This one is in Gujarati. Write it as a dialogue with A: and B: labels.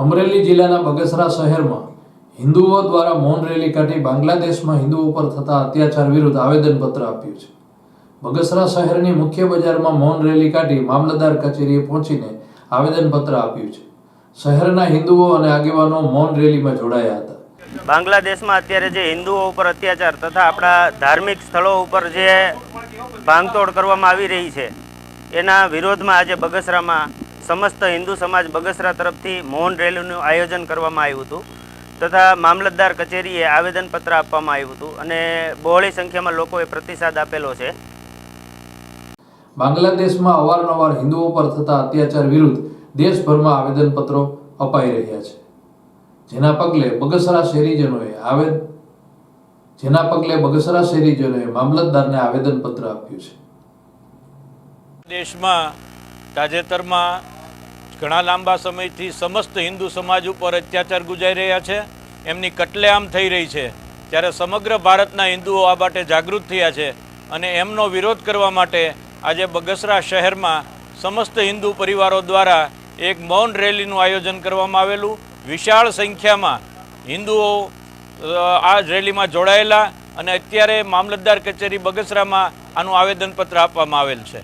A: અમરેલી જિલ્લાના બગસરા શહેરમાં હિન્દુઓ દ્વારા મૌન રેલી કાઢી બાંગ્લાદેશમાં હિન્દુઓ પર થતા અત્યાચાર વિરુદ્ધ આવેદનપત્ર આપ્યું છે। બગસરા શહેરની મુખ્ય બજારમાં મૌન રેલી કાઢી મામલતદાર કચેરીએ પહોંચીને આવેદનપત્ર આપ્યું છે। શહેરના હિન્દુઓ અને આગેવાનો મૌન રેલીમાં જોડાયા હતા।
B: બાંગ્લાદેશમાં અત્યારે જે હિન્દુઓ ઉપર અત્યાચાર તથા આપણા ધાર્મિક સ્થળો ઉપર જે ભાંગતોડ કરવામાં આવી રહી છે એના વિરોધમાં આજે બગસરામાં સમસ્ત હિન્દુ સમાજ બગસરા તરફથી મૌન રેલીનું આયોજન કરવામાં આવ્યું હતું તથા મામલતદાર કચેરીએ આવેદનપત્ર આપવામાં આવ્યું હતું અને બહોળી સંખ્યામાં લોકોએ પ્રતિસાદ આપેલો છે।
A: બાંગ્લાદેશમાં અવારનવાર હિન્દુઓ પર થતા અત્યાચાર વિરુદ્ધ દેશભરમાં આવેદનપત્રો અપાઈ રહ્યા છે, જેના પગલે બગસરા શહેરીજનોએ મામલતદારને આવેદનપત્ર આપ્યું છે।
C: દેશમાં તાજેતરમાં ઘણા લાંબા સમયથી સમસ્ત હિન્દુ સમાજ ઉપર અત્યાચાર ગુજારી રહ્યા છે, એમની કતલેઆમ થઈ રહી છે, ત્યારે સમગ્ર ભારતના હિન્દુઓ આ માટે જાગૃત થયા છે અને એમનો વિરોધ કરવા માટે આજે બગસરા શહેરમાં સમસ્ત હિન્દુ પરિવારો દ્વારા એક મૌન રેલીનું આયોજન કરવામાં આવેલું। વિશાળ સંખ્યામાં હિન્દુઓ આ રેલીમાં જોડાયેલા અને અત્યારે મામલતદાર કચેરી બગસરામાં આનું આવેદનપત્ર આપવામાં આવેલ છે।